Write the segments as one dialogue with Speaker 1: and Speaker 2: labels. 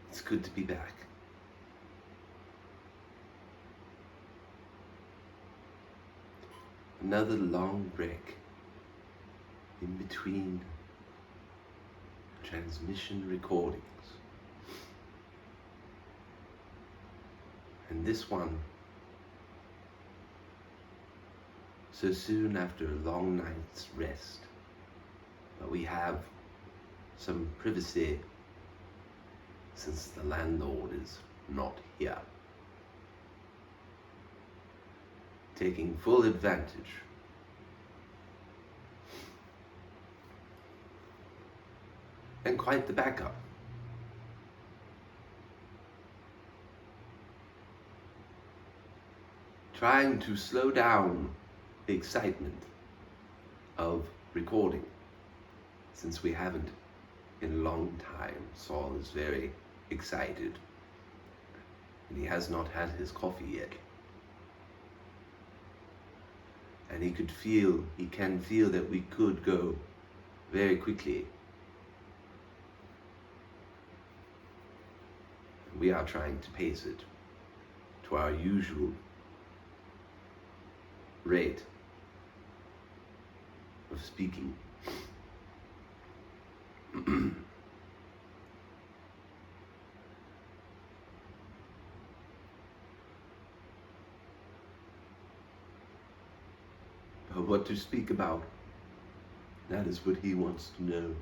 Speaker 1: It's good to be back. Another long break in between transmission recordings. And this one, so soon after a long night's rest, but we have some privacy since the landlord is not here, taking full advantage and quite the backup. Trying to slow down the excitement of recording, since we haven't in a long time. Saul is very excited, and he has not had his coffee yet. And he can feel that we could go very quickly. We are trying to pace it to our usual rate of speaking. But what to speak about, that is what he wants to know.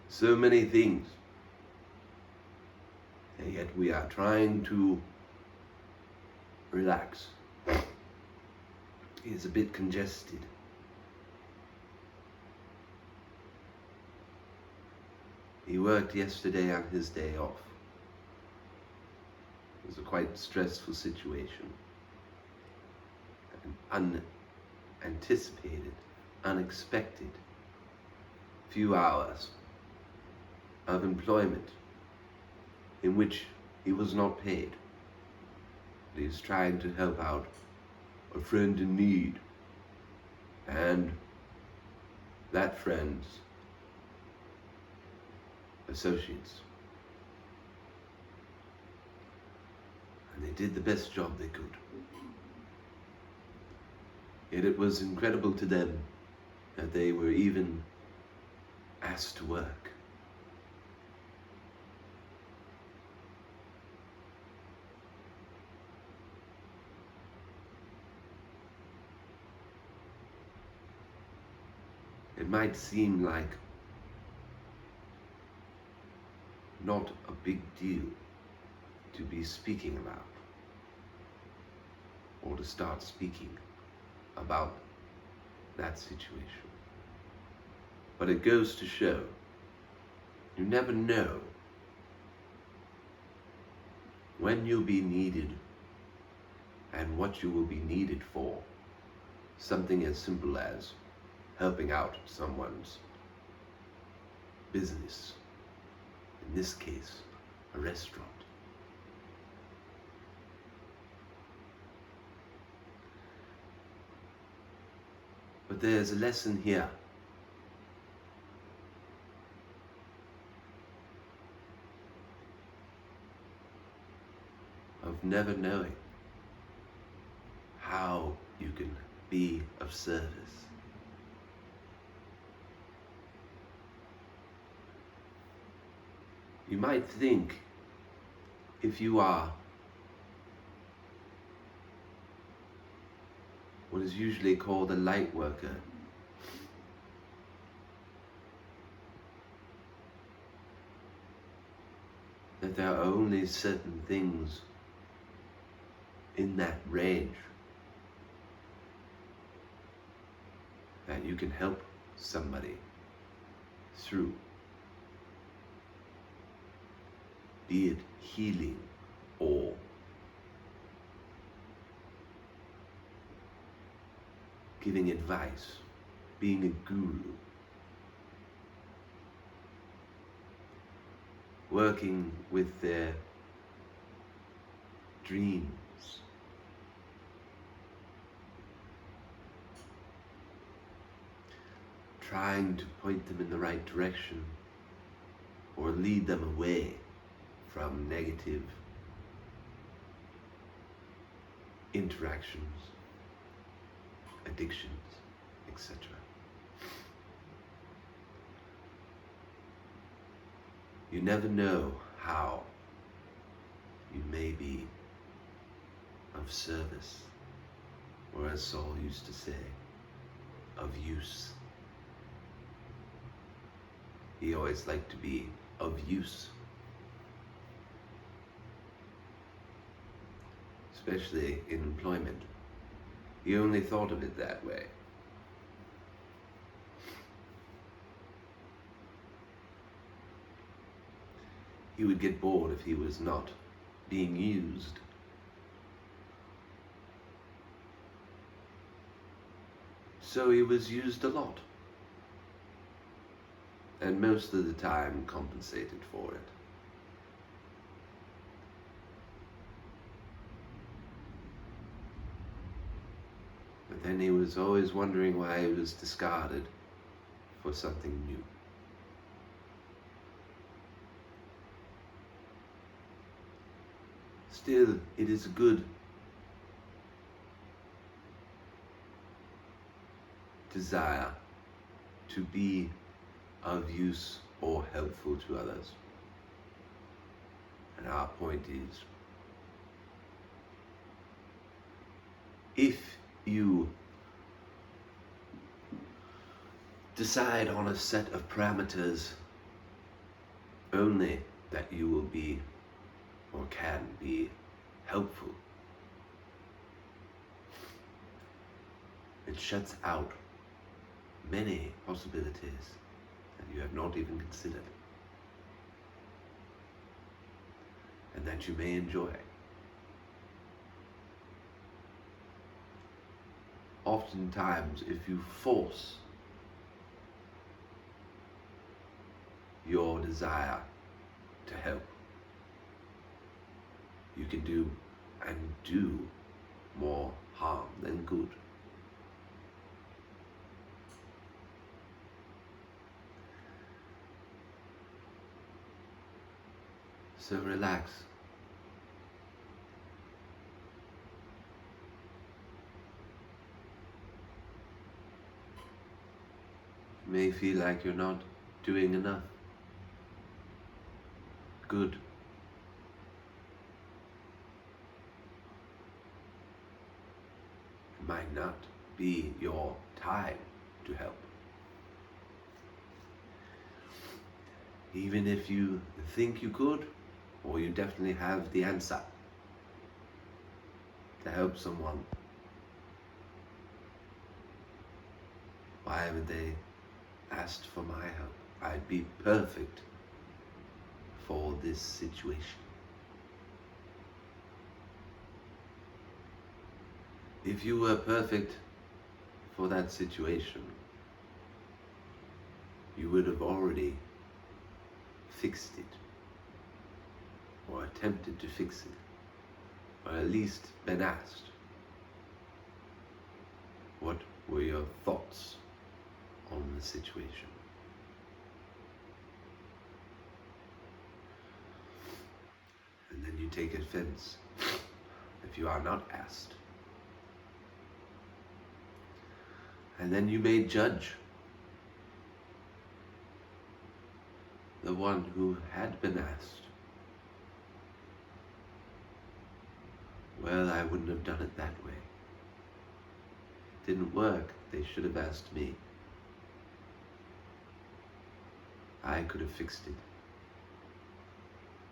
Speaker 1: So many things, and yet we are trying to relax. He is a bit congested. He worked yesterday on his day off. It was a quite stressful situation. An unanticipated, unexpected few hours of employment in which he was not paid. He was trying to help out a friend in need, and that friend's associates. And they did the best job they could. Yet it was incredible to them that they were even asked to work. It might seem like not a big deal to be speaking about, or to start speaking about that situation. But it goes to show, you never know when you'll be needed and what you will be needed for. Something as simple as helping out someone's business, in this case, a restaurant. But there's a lesson here. Of never knowing how you can be of service. You might think, if you are what is usually called a light worker, that there are only certain things in that range that you can help somebody through. Be it healing or giving advice, being a guru, working with their dreams, trying to point them in the right direction or lead them away from negative interactions, addictions, etc. You never know how you may be of service, or as Saul used to say, of use. He always liked to be of use, especially in employment. He only thought of it that way. He would get bored if he was not being used. So he was used a lot, and most of the time compensated for it. But then he was always wondering why he was discarded for something new. Still, it is a good desire to be of use or helpful to others. And our point is, if you decide on a set of parameters only that you will be or can be helpful, it shuts out many possibilities that you have not even considered and that you may enjoy. Oftentimes, if you force your desire to help, you can do and do more harm than good. So relax. You may feel like you're not doing enough. Good. It might not be your time to help. Even if you think you could, or you definitely have the answer to help someone, why haven't they asked for my help? I'd be perfect for this situation. If you were perfect for that situation, you would have already fixed it, or attempted to fix it, or at least been asked. What were your thoughts on the situation? And then you take offense if you are not asked. And then you may judge the one who had been asked. Well, I wouldn't have done it that way. It didn't work. They should have asked me. I could have fixed it.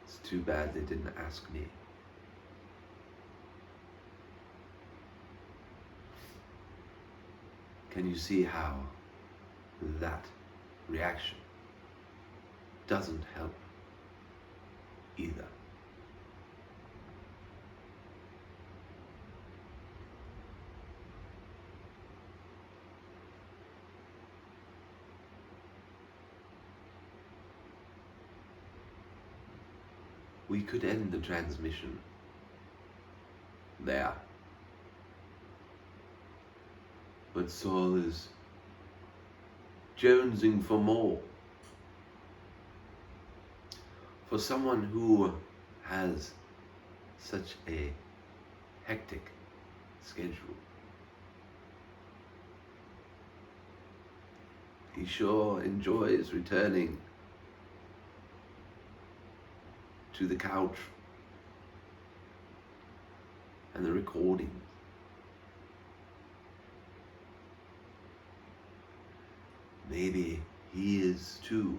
Speaker 1: It's too bad they didn't ask me. Can you see how that reaction doesn't help either? We could end the transmission there. But Saul is jonesing for more. For someone who has such a hectic schedule, he sure enjoys returning to the couch and the recording. Maybe he is too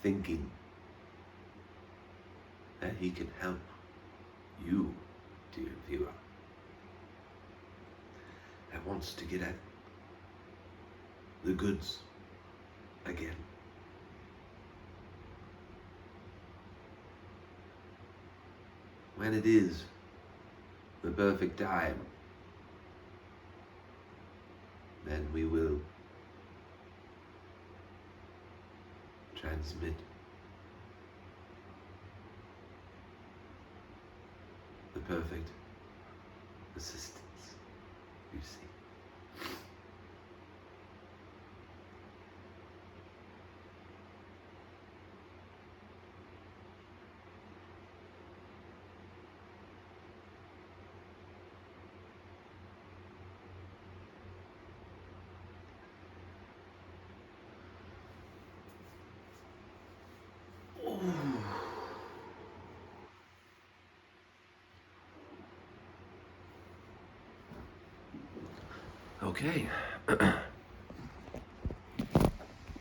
Speaker 1: thinking that he can help you, dear viewer, that wants to get at the goods again. When it is the perfect time, then we will transmit the perfect assistance, you see. Okay.